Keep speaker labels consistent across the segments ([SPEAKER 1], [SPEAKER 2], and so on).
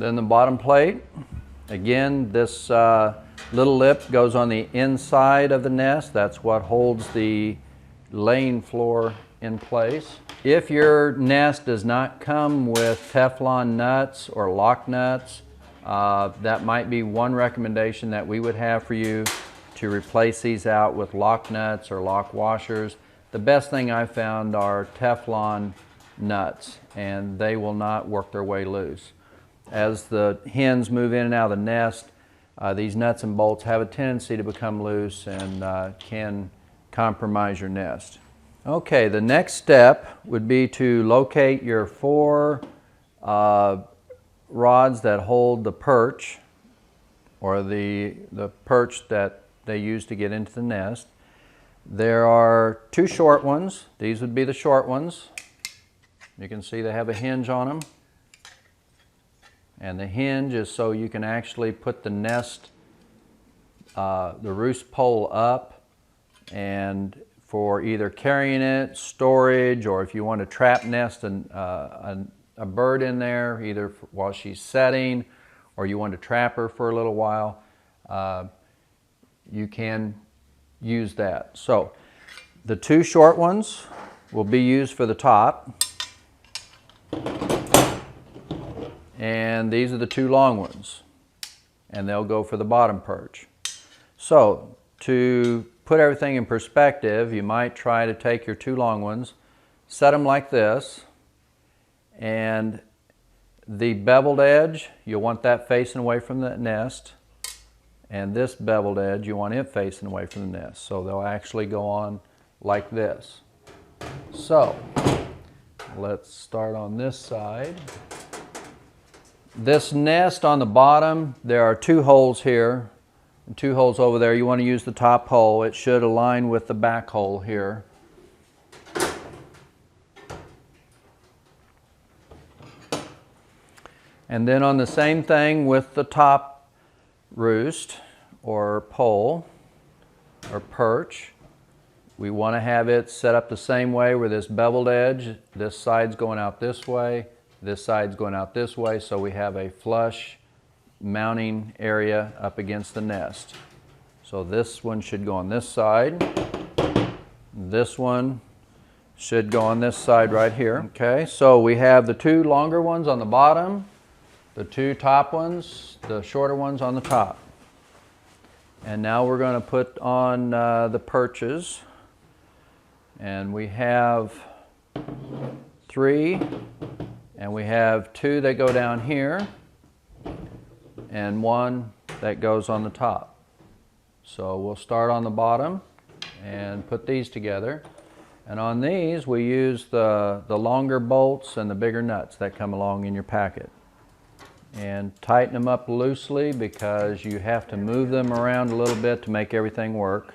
[SPEAKER 1] Then the bottom plate, again, this little lip goes on the inside of the nest. That's what holds the laying floor in place. If your nest does not come with Teflon nuts or lock nuts, that might be one recommendation that we would have for you, to replace these out with lock nuts or lock washers. The best thing I've found are Teflon nuts, and they will not work their way loose. As the hens move in and out of the nest, these nuts and bolts have a tendency to become loose and can compromise your nest. Okay, the next step would be to locate your 4 rods that hold the perch, or the perch that they use to get into the nest. There are 2 short ones. These would be the short ones. You can see they have a hinge on them. And the hinge is so you can actually put the nest, the roost pole up, and for either carrying it, storage, or if you want to trap nest a bird in there, either while she's setting, or you want to trap her for a little while, you can use that. So the 2 short ones will be used for the top, and these are the 2 long ones, and they'll go for the bottom perch. So to put everything in perspective, you might try to take your 2 long ones, set them like this, and the beveled edge, you'll want that facing away from the nest, and this beveled edge, you want it facing away from the nest. So they'll actually go on like this. So let's start on this side. This nest on the bottom, there are 2 holes here and 2 holes over there. You want to use the top hole. It should align with the back hole here. And then on the same thing with the top roost or pole or perch, we want to have it set up the same way with this beveled edge. This side's going out this way, this side's going out this way, so we have a flush mounting area up against the nest. So this one should go on this side. This one should go on this side right here. Okay, so we have the 2 longer ones on the bottom, the 2 top ones, the shorter ones on the top. And now we're going to put on the perches. And we have 3, and we have 2 that go down here, and 1 that goes on the top. So we'll start on the bottom and put these together. And on these we use the longer bolts and the bigger nuts that come along in your packet. And tighten them up loosely because you have to move them around a little bit to make everything work.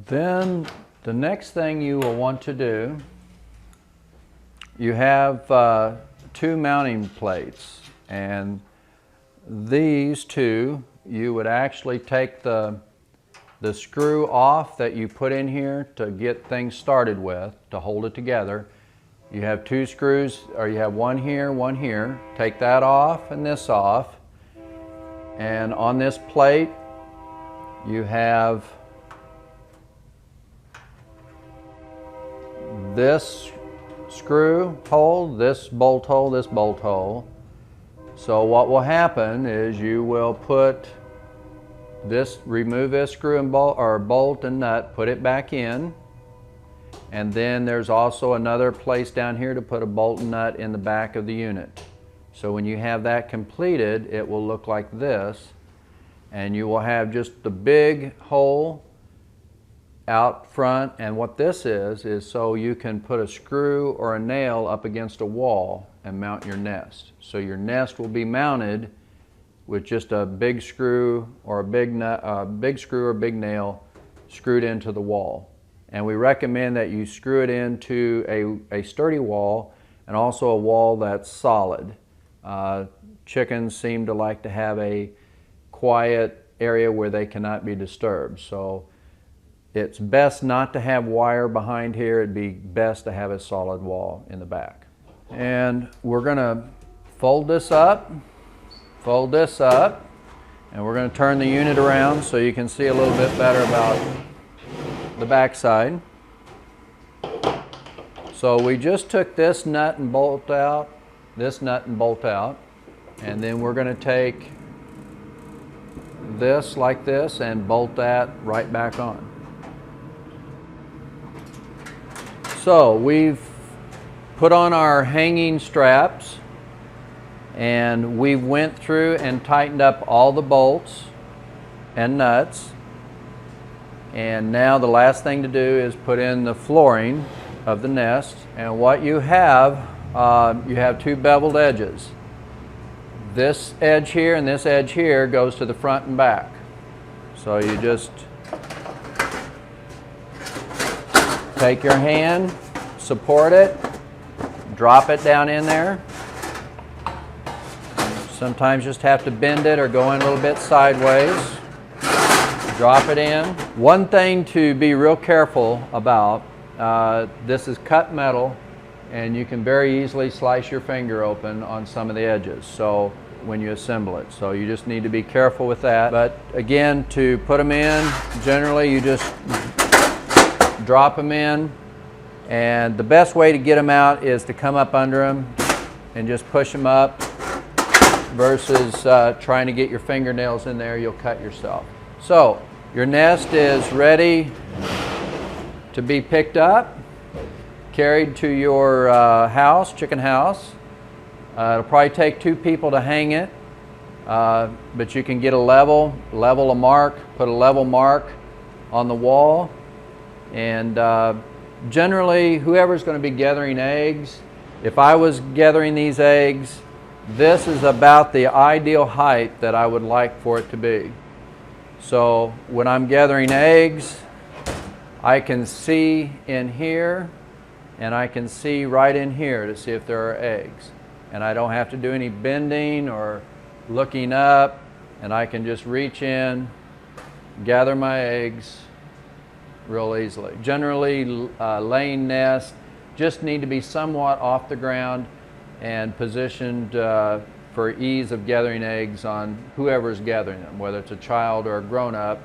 [SPEAKER 1] Then the next thing you will want to do, you have 2 mounting plates, and these 2, you would actually take the screw off that you put in here to get things started with, to hold it together. You have 2 screws, or you have one here. Take that off and this off. And on this plate, you have this screw hole, this bolt hole, this bolt hole. So what will happen is you will put this, remove this screw and bolt, or bolt and nut, put it back in, and then there's also another place down here to put a bolt and nut in the back of the unit. So when you have that completed, it will look like this, and you will have just the big hole out front. And what this is so you can put a screw or a nail up against a wall and mount your nest. So your nest will be mounted with just a big screw or a big nut, big screw or big nail screwed into the wall. And we recommend that you screw it into a sturdy wall, and also a wall that's solid. Chickens seem to like to have a quiet area where they cannot be disturbed. So It's best not to have wire behind here. It'd be best to have a solid wall in the back. And we're gonna fold this up, and we're gonna turn the unit around so you can see a little bit better about the back side. So we just took this nut and bolt out, and then we're gonna take this like this and bolt that right back on. So we've put on our hanging straps, and we went through and tightened up all the bolts and nuts. And now the last thing to do is put in the flooring of the nest. And what you have two beveled edges. This edge here and this edge here goes to the front and back. So you just take your hand, support it, drop it down in there. Sometimes just have to bend it or go in a little bit sideways. Drop it in. One thing to be real careful about, this is cut metal, and you can very easily slice your finger open on some of the edges so when you assemble it. So you just need to be careful with that. But again, to put them in, generally you just drop them in, and the best way to get them out is to come up under them and just push them up versus trying to get your fingernails in there. You'll cut yourself. So your nest is ready to be picked up, carried to your house, chicken house. It'll probably take 2 people to hang it, but you can get a level a mark, put a level mark on the wall, and generally whoever's going to be gathering eggs, if I was gathering these eggs, this is about the ideal height that I would like for it to be. So when I'm gathering eggs, I can see in here, and I can see right in here to see if there are eggs. And I don't have to do any bending or looking up, and I can just reach in, gather my eggs real easily. Generally, laying nests just need to be somewhat off the ground and positioned for ease of gathering eggs on whoever's gathering them, whether it's a child or a grown-up.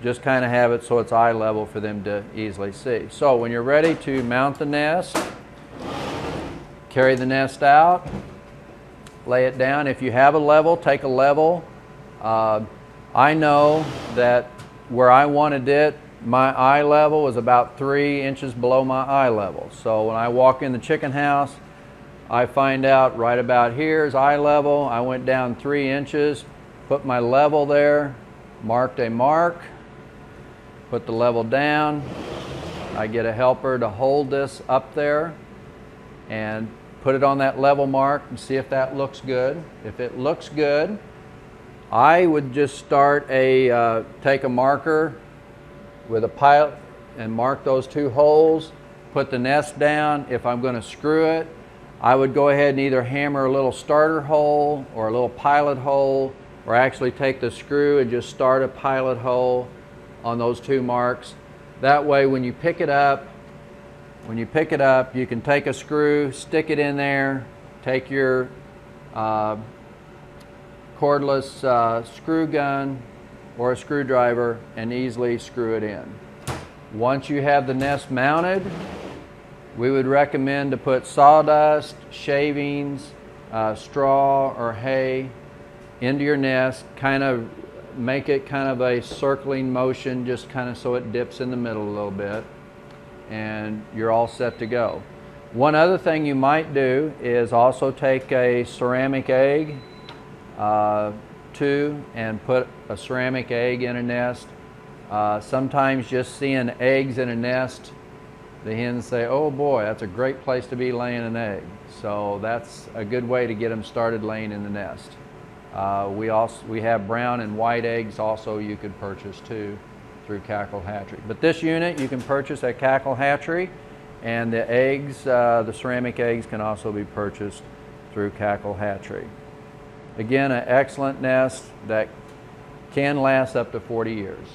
[SPEAKER 1] Just kind of have it so it's eye level for them to easily see. So when you're ready to mount the nest, carry the nest out, lay it down. If you have a level, take a level. I know that where I wanted it, my eye level was about 3 inches below my eye level. So when I walk in the chicken house, I find out right about here is eye level. I went down 3 inches, put my level there, marked a mark, put the level down. I get a helper to hold this up there and put it on that level mark and see if that looks good. If it looks good, I would just start take a marker with a pilot and mark those 2 holes, put the nest down. If I'm going to screw it, I would go ahead and either hammer a little starter hole or a little pilot hole, or actually take the screw and just start a pilot hole on those 2 marks. That way when you pick it up, you can take a screw, stick it in there, take your cordless screw gun or a screwdriver and easily screw it in. Once you have the nest mounted, we would recommend to put sawdust, shavings, straw or hay into your nest, kind of make it kind of a circling motion, just kind of so it dips in the middle a little bit, and you're all set to go. One other thing you might do is also take a ceramic egg and put a ceramic egg in a nest. Sometimes just seeing eggs in a nest, the hens say, oh boy, that's a great place to be laying an egg. So that's a good way to get them started laying in the nest. We have brown and white eggs also you could purchase too through Cackle Hatchery. But this unit you can purchase at Cackle Hatchery, and the eggs, the ceramic eggs, can also be purchased through Cackle Hatchery. Again, an excellent nest that can last up to 40 years.